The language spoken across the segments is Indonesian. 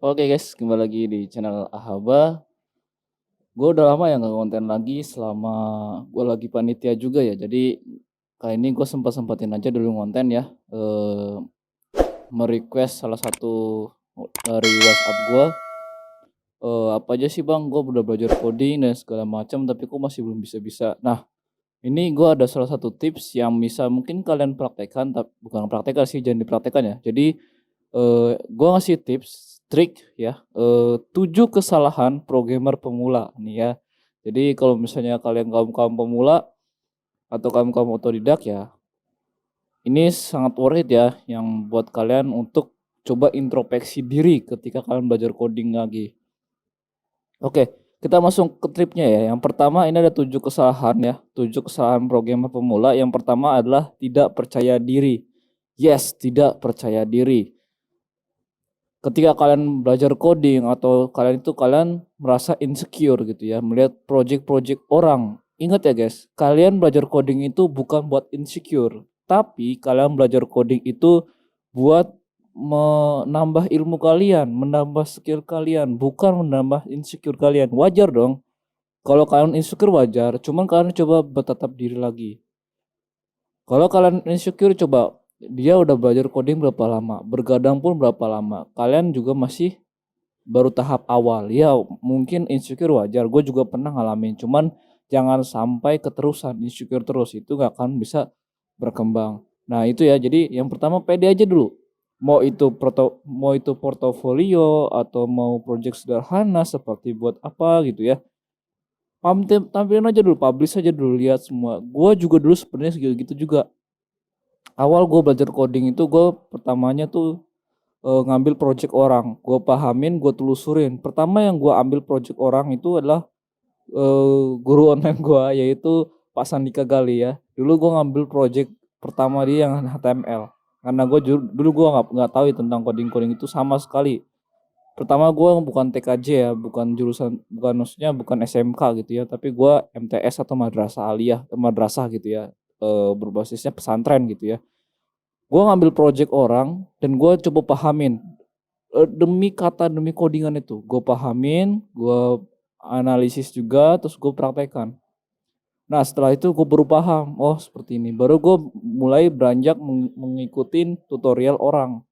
Oke guys, kembali lagi di channel Ahaba. Gue udah lama ya nggak konten lagi selama gue lagi panitia juga ya. Jadi kali ini gue sempat-sempatin aja dulu konten ya. Merequest salah satu dari WhatsApp gue. Apa aja sih bang? Gue udah belajar coding dan segala macam, tapi kok masih belum bisa-bisa. Nah, ini gue ada salah satu tips yang bisa mungkin kalian praktekkan, tapi bukan praktekkan sih, jangan dipraktekkan ya. Jadi gue ngasih tips, trik ya, 7 kesalahan programmer pemula nih ya. Jadi kalau misalnya kalian kaum pemula atau kaum otodidak ya, ini sangat worth it ya, yang buat kalian untuk coba introspeksi diri ketika kalian belajar coding lagi. Oke, kita masuk ke tripnya ya. Yang pertama ini ada 7 kesalahan ya, 7 kesalahan programmer pemula. Yang pertama adalah tidak percaya diri. Yes, tidak percaya diri. Ketika kalian belajar coding atau kalian merasa insecure gitu ya, melihat project-project orang. Ingat ya guys, kalian belajar coding itu bukan buat insecure, tapi kalian belajar coding itu buat menambah ilmu kalian, menambah skill kalian, bukan menambah insecure kalian. Wajar dong. Kalau kalian insecure wajar, cuman kalian coba bertatap diri lagi. Kalau kalian insecure, coba dia udah belajar coding berapa lama, bergadang pun berapa lama, kalian juga masih baru tahap awal. Ya mungkin insecure wajar, gue juga pernah ngalamin, cuman jangan sampai keterusan insecure terus, itu gak akan bisa berkembang. Nah itu ya, jadi yang pertama pede aja dulu. Mau itu portofolio atau mau project sederhana seperti buat apa gitu ya, tampilin aja dulu, publish aja dulu, lihat semua. Gue juga dulu sebenarnya segitu juga. Awal gue belajar coding itu, gue pertamanya tuh ngambil project orang, gue pahamin, gue telusurin. Pertama yang gue ambil project orang itu adalah guru online gue, yaitu Pak Sandika Gali ya. Dulu gue ngambil project pertama dia yang HTML, karena gue dulu gue nggak tahu ya tentang coding itu sama sekali. Pertama gue bukan TKJ ya, bukan jurusan, bukan maksudnya bukan SMK gitu ya, tapi gue MTS atau madrasah gitu ya, berbasisnya pesantren gitu ya. Gue ngambil project orang dan gue coba pahamin, demi kata demi codingan itu gue pahamin, gue analisis juga, terus gue praktekkan. Nah setelah itu gue baru paham, oh seperti ini, baru gue mulai beranjak mengikuti tutorial orang.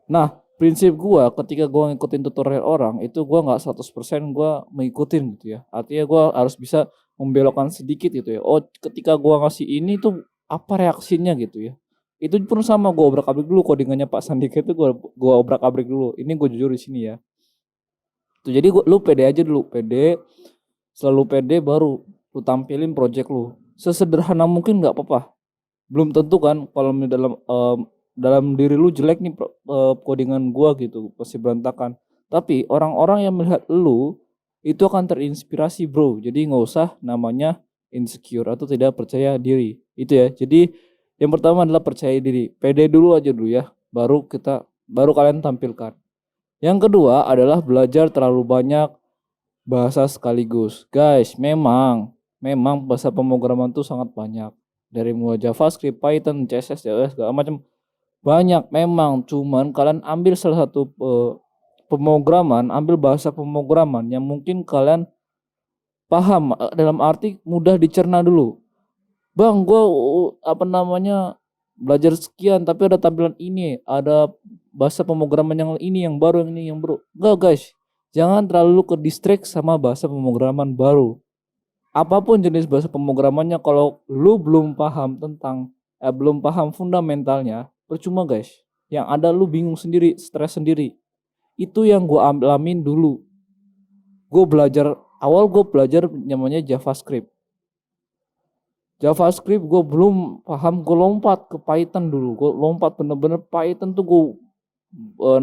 Nah prinsip gue ketika gue ngikutin tutorial orang itu, gue gak 100% gue mengikutin gitu ya. Artinya gue harus bisa membelokkan sedikit gitu ya. Oh ketika gue ngasih ini tuh apa reaksinya gitu ya. Itu pun sama, gue obrak-abrik dulu codingannya Pak Sandika itu, gue obrak-abrik dulu. Ini gue jujur di sini ya. Tuh jadi lu pede aja dulu, pede, selalu pede, baru lu tampilin project lu. Sesederhana mungkin nggak apa-apa. Belum tentu kan kalau dalam diri lu jelek nih, codingan gua gitu, pasti berantakan. Tapi orang-orang yang melihat lu itu akan terinspirasi bro. Jadi nggak usah namanya insecure atau tidak percaya diri. Itu ya. Jadi yang pertama adalah percaya diri. Pede dulu aja dulu ya. Baru kalian tampilkan. Yang kedua adalah belajar terlalu banyak bahasa sekaligus. Guys, memang bahasa pemrograman itu sangat banyak. Dari mulai JavaScript, Python, CSS, JS, segala macam. Banyak memang, cuman kalian ambil salah satu pemrograman, ambil bahasa pemrograman yang mungkin kalian paham, dalam arti mudah dicerna dulu. Bang, gue belajar sekian, tapi ada tampilan ini, ada bahasa pemrograman yang ini, yang baru, yang ini, yang baru. Enggak guys, jangan terlalu ke distract sama bahasa pemrograman baru. Apapun jenis bahasa pemrogramannya, kalau lu belum paham belum paham fundamentalnya, percuma guys. Yang ada lu bingung sendiri, stres sendiri. Itu yang gue alamin dulu. Gue belajar namanya JavaScript. JavaScript gue belum paham, gue lompat ke Python dulu. Gue lompat bener-bener Python tuh gue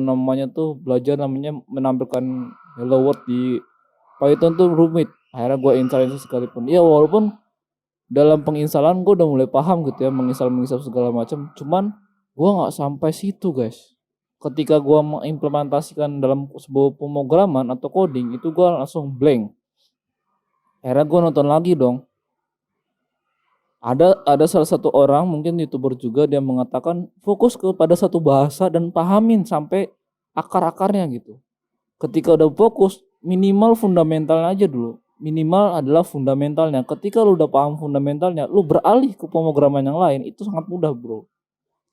namanya tuh belajar namanya menampilkan hello world di Python tuh rumit. Akhirnya gue install sekalipun. Ya walaupun dalam penginstalan gue udah mulai paham gitu ya, menginstal segala macam. Cuman gue nggak sampai situ guys. Ketika gue mengimplementasikan dalam sebuah pemrograman atau coding itu gue langsung blank. Akhirnya gue nonton lagi dong. Ada salah satu orang mungkin YouTuber juga dia mengatakan fokus kepada satu bahasa dan pahamin sampai akar-akarnya gitu. Ketika udah fokus minimal fundamentalnya aja dulu. Minimal adalah fundamentalnya. Ketika lu udah paham fundamentalnya, lu beralih ke pemrograman yang lain itu sangat mudah, bro.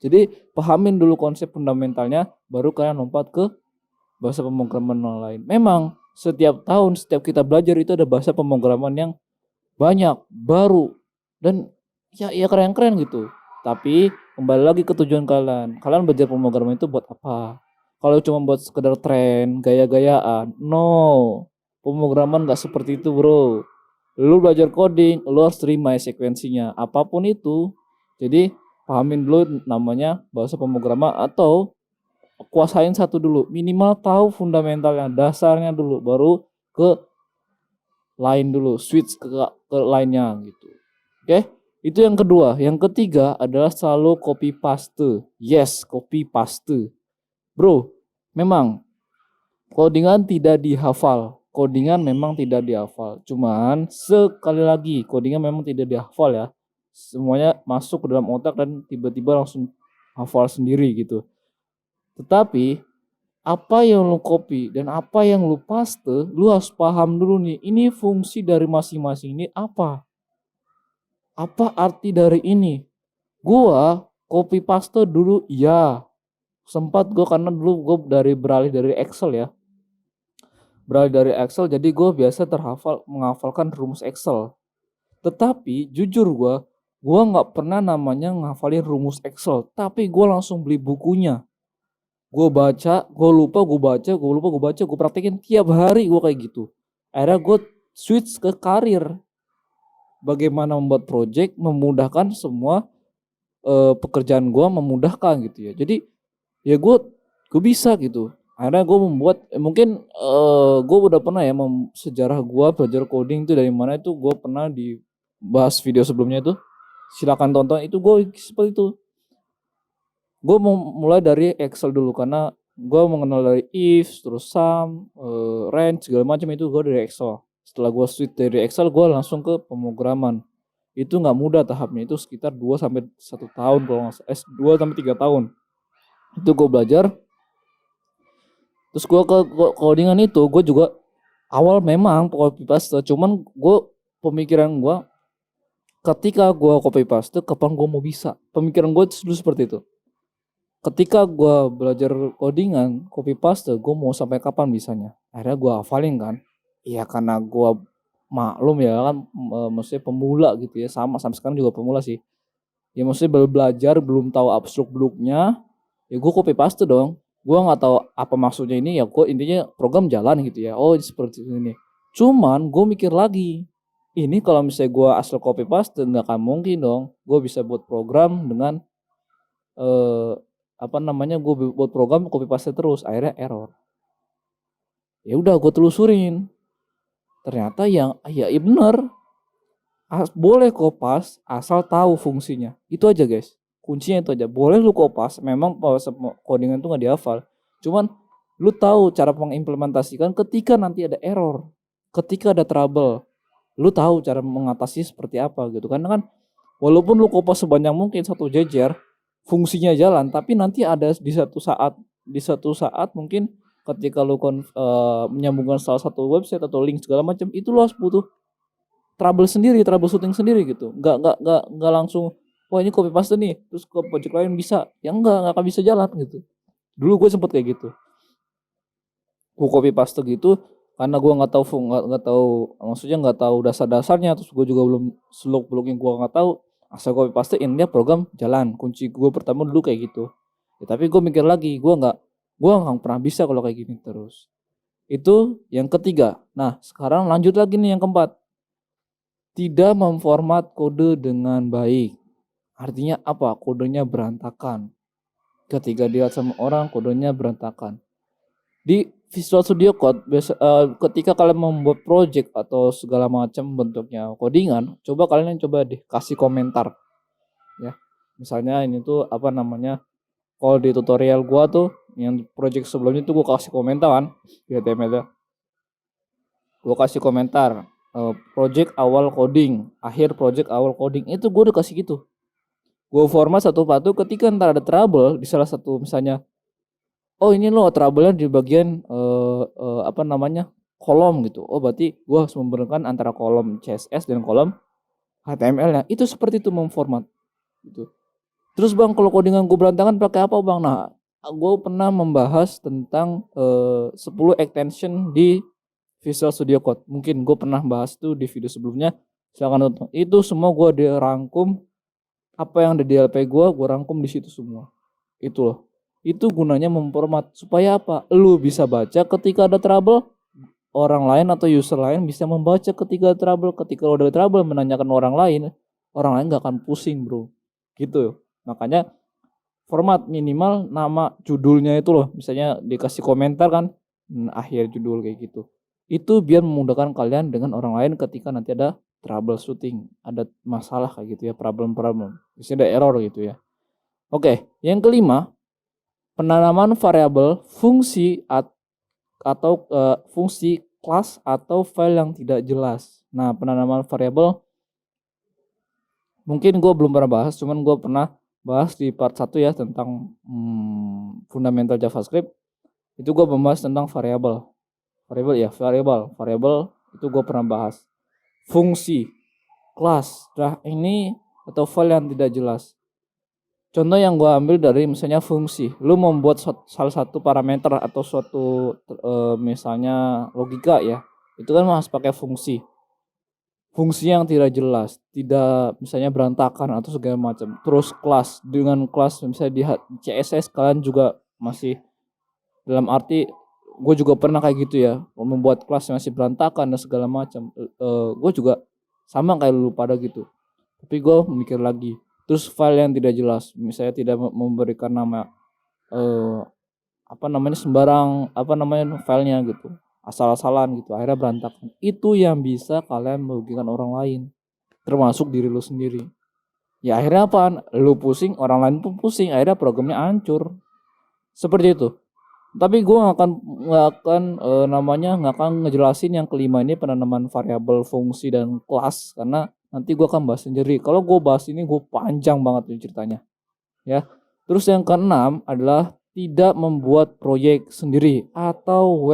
Jadi pahamin dulu konsep fundamentalnya baru kalian lompat ke bahasa pemrograman yang lain. Memang setiap tahun setiap kita belajar itu ada bahasa pemrograman yang banyak, baru dan ya keren-keren gitu. Tapi kembali lagi ke tujuan kalian. Kalian belajar pemrograman itu buat apa? Kalau cuma buat sekedar tren, gaya-gayaan, no. Pemrograman nggak seperti itu, bro. Lu belajar coding, lu harus terima sekuensinya, apapun itu. Jadi pahamin dulu namanya bahasa pemrograman atau kuasain satu dulu. Minimal tahu fundamentalnya, dasarnya dulu, baru ke lain dulu, switch ke lainnya gitu. Oke, itu yang kedua. Yang ketiga adalah selalu copy paste. Yes, copy paste. Bro, memang codingan tidak dihafal. Codingan memang tidak dihafal. Cuman sekali lagi, codingan memang tidak dihafal ya. Semuanya masuk ke dalam otak dan tiba-tiba langsung hafal sendiri gitu. Tetapi apa yang lu copy dan apa yang lu paste, lu harus paham dulu nih. Ini fungsi dari masing-masing ini apa? Apa arti dari ini? Gua copy paste dulu ya. Sempat gue karena dulu gue beralih dari Excel ya. Beralih dari Excel jadi gue biasa menghafalkan rumus Excel. Tetapi jujur gue nggak pernah namanya ngafalin rumus Excel. Tapi gue langsung beli bukunya. Gue baca, gue lupa, gue baca, gue lupa, gue baca, gue praktekin tiap hari gue kayak gitu. Akhirnya gue switch ke karir. Bagaimana membuat project memudahkan semua pekerjaan gue memudahkan gitu ya. Jadi ya gue bisa gitu. Akhirnya gue membuat mungkin gue udah pernah ya sejarah gue belajar coding itu dari mana itu gue pernah dibahas video sebelumnya itu. Silakan tonton itu gue seperti itu. Gue mau mulai dari Excel dulu karena gue mengenal dari if, terus sum, range segala macam itu gue dari Excel. Setelah gue switch dari Excel gue langsung ke pemrograman. Itu nggak mudah tahapnya, itu sekitar 2 sampai 1 tahun kalau nggak salah, 2 sampai 3 tahun. Itu gue belajar. Terus gue ke codingan itu gue juga awal memang copy paste, cuman gue pemikiran gue ketika gue copy paste kapan gue mau bisa. Pemikiran gue dulu seperti itu. Ketika gue belajar codingan copy paste gue mau sampai kapan bisanya. Akhirnya gue hafalin kan. Iya karena gue maklum ya kan maksudnya pemula gitu ya, sama sampai sekarang juga pemula sih. Ya maksudnya baru belajar belum tahu abstrak bloknya, ya gue copy paste dong. Gue nggak tahu apa maksudnya ini ya, gue intinya program jalan gitu ya. Oh seperti ini. Cuman gue mikir lagi, ini kalau misalnya gue asal copy paste nggak akan mungkin dong. Gue bisa buat program dengan apa namanya, gue buat program copy paste terus, akhirnya error. Ya udah gue telusurin, ternyata yang ya bener, boleh kopas asal tahu fungsinya. Itu aja guys. Kuncinya itu aja. Boleh lu kopas, memang codingan itu nggak dihafal. Cuman lu tahu cara mengimplementasikan ketika nanti ada error, ketika ada trouble, lu tahu cara mengatasi seperti apa gitu. Karena kan walaupun lu kopas sebanyak mungkin satu jejer, fungsinya jalan, tapi nanti ada di satu saat mungkin ketika lu menyambungkan salah satu website atau link segala macam, itu lu harus butuh troubleshooting sendiri gitu. Nggak langsung wah ini copy paste nih terus ke project lain bisa. Ya nggak akan bisa jalan gitu. Dulu gue sempet kayak gitu. Gue copy paste gitu karena gue nggak tahu maksudnya nggak tahu dasar-dasarnya, terus gue juga belum seluk beluknya gue nggak tahu, asal copy paste ini program jalan. Kunci gue pertama dulu kayak gitu ya, tapi gue mikir lagi gue nggak pernah bisa kalau kayak gini terus. Itu yang ketiga. Nah sekarang lanjut lagi nih yang keempat. tidak memformat kode dengan baik. Artinya apa? Kodenya berantakan. Ketika dilihat sama orang, kodenya berantakan. Di Visual Studio Code, ketika kalian membuat project atau segala macam bentuknya codingan, coba kalian deh kasih komentar, ya. Misalnya ini tuh apa namanya? Kalau di tutorial gua tuh yang project sebelumnya tuh gua kasih komentar kan di HTML. Gua kasih komentar project awal coding, akhir project awal coding, itu gua udah kasih gitu. Gua format satu persatu, ketika ntar ada trouble di salah satu misalnya, oh ini loh trouble-nya di bagian apa namanya, kolom gitu. Oh berarti gua harus membedakan antara kolom CSS dan kolom HTML-nya. Itu seperti itu memformat gitu. Terus Bang, kalau codingan gue berantakan pakai apa Bang? Nah, gue pernah membahas tentang 10 extension di Visual Studio Code. Mungkin gue pernah bahas tuh di video sebelumnya. Silahkan nonton. Itu semua gue dirangkum, apa yang ada di LP gue rangkum di situ semua. Itu loh. Itu gunanya memformat supaya apa? Lu bisa baca ketika ada trouble, orang lain atau user lain bisa membaca ketika ada trouble. Ketika lo ada trouble menanyakan orang lain gak akan pusing, bro. Gitu. Makanya format minimal nama judulnya itu loh, misalnya dikasih komentar kan, akhir judul kayak gitu. Itu biar memudahkan kalian dengan orang lain ketika nanti ada troubleshooting, ada masalah kayak gitu ya, problem, misalnya ada error gitu ya. Oke, yang kelima, penanaman variabel, fungsi atau fungsi kelas atau file yang tidak jelas. Nah, penanaman variabel mungkin gue belum pernah bahas, cuman gue pernah bahas di part 1 ya tentang fundamental JavaScript. Itu gue membahas tentang variabel itu gue pernah bahas. Fungsi, kelas, ini atau file yang tidak jelas. Contoh yang gue ambil dari misalnya fungsi, lu membuat salah satu parameter atau suatu misalnya logika ya, itu kan harus pakai fungsi. Fungsi yang tidak jelas, tidak misalnya berantakan atau segala macam. Terus kelas, dengan kelas misalnya di CSS kalian juga masih, dalam arti gue juga pernah kayak gitu ya, membuat kelas yang masih berantakan dan segala macam. Gue juga sama kayak lu pada gitu. Tapi gue memikir lagi. Terus file yang tidak jelas, misalnya tidak memberikan nama apa namanya sembarang apa namanya filenya gitu, asal-asalan gitu, akhirnya berantakan. Itu yang bisa kalian merugikan orang lain, termasuk diri lu sendiri. Ya akhirnya apa? Lu pusing, orang lain pun pusing, akhirnya programnya hancur. Seperti itu. Tapi gue nggak akan ngejelasin yang kelima ini, penanaman variabel, fungsi dan kelas, karena nanti gue akan bahas sendiri. Kalau gue bahas ini gue panjang banget nih ceritanya, ya. Terus yang keenam adalah tidak membuat proyek sendiri atau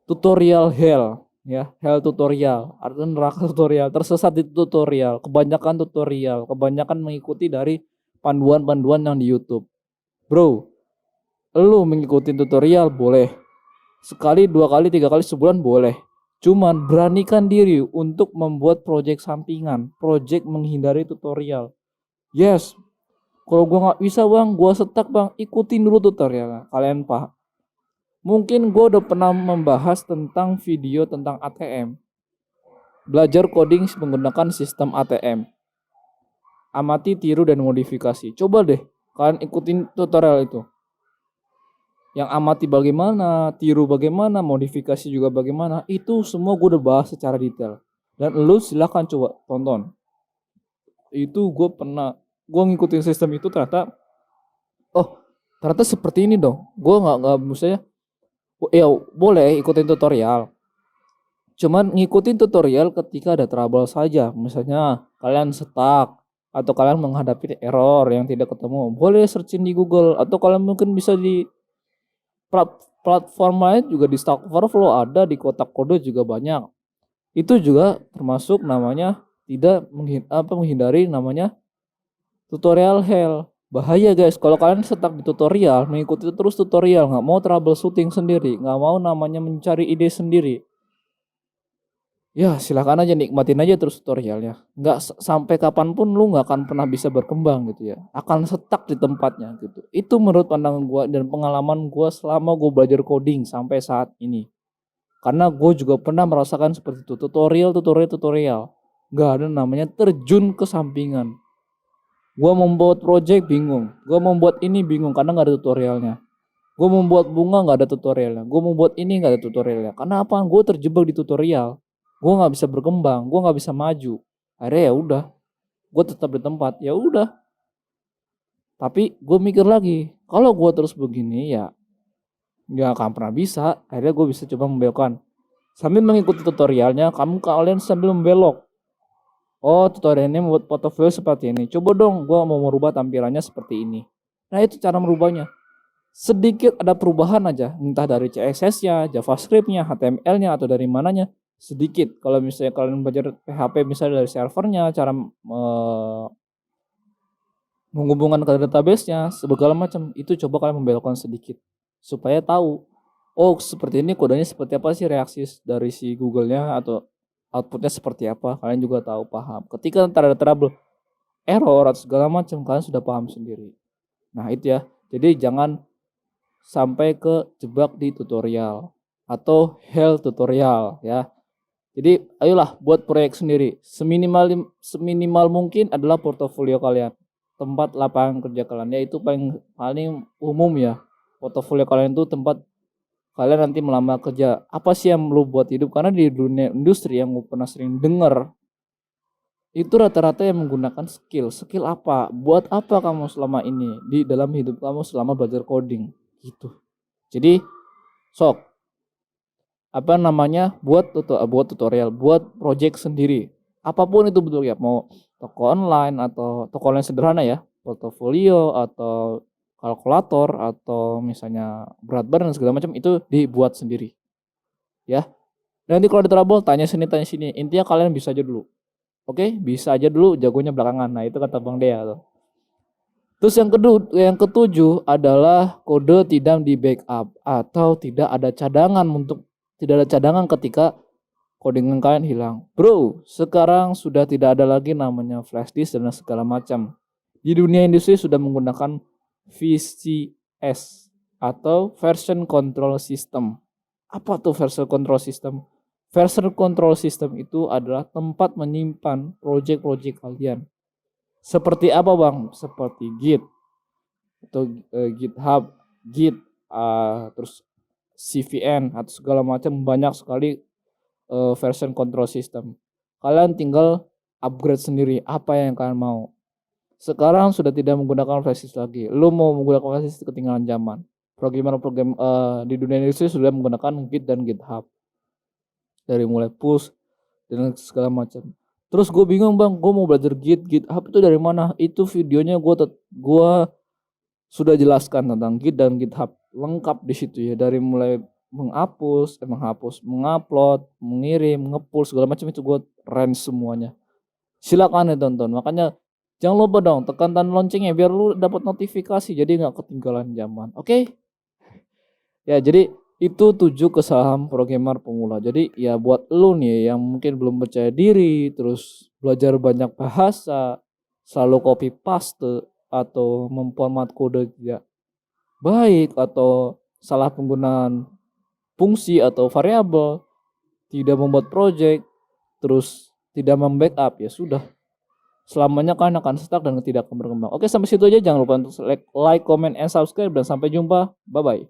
tutorial hell, ya, hell tutorial, artinya neraka tutorial, tersesat di tutorial, kebanyakan mengikuti dari panduan-panduan yang di YouTube. Bro, lu mengikuti tutorial boleh, sekali, 2 kali, 3 kali sebulan boleh. Cuman beranikan diri untuk membuat project sampingan, project menghindari tutorial. Yes, kalau gua nggak bisa Bang, gua stuck Bang, ikutin dulu tutorial. Kalian paham? Mungkin gua udah pernah membahas tentang video tentang ATM. Belajar coding menggunakan sistem ATM. Amati, tiru, dan modifikasi. Coba deh kalian ikutin tutorial itu. Yang amati bagaimana, tiru bagaimana, modifikasi juga bagaimana, itu semua gue udah bahas secara detail. Dan lu silahkan coba tonton. Itu gue ngikutin sistem itu, ternyata seperti ini dong. Gue nggak misalnya, ya boleh ikutin tutorial. Cuman ngikutin tutorial ketika ada trouble saja. Misalnya kalian stuck atau kalian menghadapi error yang tidak ketemu, boleh searching di Google, atau kalian mungkin bisa di platform lain juga, di Stack Overflow ada, di Kotak Kode juga banyak. Itu juga termasuk namanya tidak menghindari namanya tutorial hell. Bahaya guys, kalau kalian stuck di tutorial, mengikuti terus tutorial, nggak mau troubleshooting sendiri, nggak mau namanya mencari ide sendiri, ya silakan aja, nikmatin aja terus tutorialnya. Nggak sampai kapanpun lu nggak akan pernah bisa berkembang gitu ya, akan stuck di tempatnya gitu. Itu menurut pandangan gue dan pengalaman gue selama gue belajar coding sampai saat ini. Karena gue juga pernah merasakan seperti itu, tutorial. Gak ada namanya terjun ke sampingan. Gue membuat project bingung, gue membuat ini bingung karena gak ada tutorialnya. Gue membuat bunga gak ada tutorialnya, gue membuat ini gak ada tutorialnya. Karena apa? Gue terjebak di tutorial. Gue gak bisa berkembang, gue gak bisa maju. Akhirnya ya udah, gue tetap di tempat. Ya udah. Tapi gue mikir lagi, kalau gue terus begini ya nggak akan pernah bisa. Akhirnya gue bisa coba membelokkan. Sambil mengikuti tutorialnya, kalian sambil membelok. Oh, tutorial ini membuat portofolio seperti ini. Coba dong, gue mau merubah tampilannya seperti ini. Nah, itu cara merubahnya. Sedikit ada perubahan aja, entah dari CSS-nya, JavaScript-nya, HTML-nya, atau dari mananya. Sedikit. Kalau misalnya kalian belajar PHP misalnya dari servernya, cara menghubungkan ke database-nya, segala macam, itu coba kalian membelokkan sedikit supaya tahu, oh seperti ini kodenya seperti apa sih, reaksi dari si Google-nya atau outputnya seperti apa, kalian juga tahu, paham. Ketika ada trouble, error atau segala macam, kalian sudah paham sendiri. Nah itu ya, jadi jangan sampai ke jebak di tutorial atau hell tutorial ya. Jadi ayolah buat proyek sendiri, seminimal mungkin adalah portofolio kalian, tempat lapangan kerja kalian, ya itu paling umum ya. Portofolio kalian itu tempat kalian nanti melamar kerja. Apa sih yang lu buat hidup? Karena di dunia industri yang gue pernah sering dengar, itu rata-rata yang menggunakan skill. Skill apa? Buat apa kamu selama ini di dalam hidup kamu selama belajar coding gitu. Jadi sok buat tutorial, buat project sendiri. Apapun itu bentuknya, mau toko online atau toko online sederhana ya, portofolio atau kalkulator atau misalnya berat badan segala macam, itu dibuat sendiri. Ya. Nanti kalau ada trouble tanya sini. Intinya kalian bisa aja dulu. Oke, bisa aja dulu, jagonya belakangan. Nah, itu kata Bang Dea tuh. Terus yang ketujuh adalah kode tidak di backup atau tidak ada cadangan ketika codingan kalian hilang. Bro, sekarang sudah tidak ada lagi namanya flash disk dan segala macam. Di dunia industri sudah menggunakan VCS atau version control system. Apa tuh version control system? Version control system itu adalah tempat menyimpan project-project kalian. Seperti apa Bang? Seperti Git atau GitHub, Git, terus CVN atau segala macam, banyak sekali version control system. Kalian tinggal upgrade sendiri apa yang kalian mau. Sekarang sudah tidak menggunakan flash disk lagi. Lu mau menggunakan flash disk ketinggalan zaman. Program di dunia industri sudah menggunakan Git dan GitHub. Dari mulai push dan segala macam. Terus gue bingung Bang, gue mau belajar GitHub itu dari mana? Itu videonya gue sudah jelaskan tentang Git dan GitHub lengkap di situ ya, dari mulai menghapus, mengupload, mengirim, nge-pull segala macam, itu gue range semuanya. Silakan ya tonton. Makanya jangan lupa dong tekan tanda loncengnya biar lu dapat notifikasi jadi nggak ketinggalan zaman. Oke? Ya, jadi itu 7 kesalahan programmer pemula. Jadi ya buat lu nih yang mungkin belum percaya diri, terus belajar banyak bahasa, selalu copy paste atau memformat kode tidak baik, atau salah penggunaan fungsi atau variabel, tidak membuat project, terus tidak membackup, ya sudah. Selamanya kalian akan stuck dan tidak akan berkembang. Oke, sampai situ aja. Jangan lupa untuk like, comment, and subscribe. Dan sampai jumpa. Bye-bye.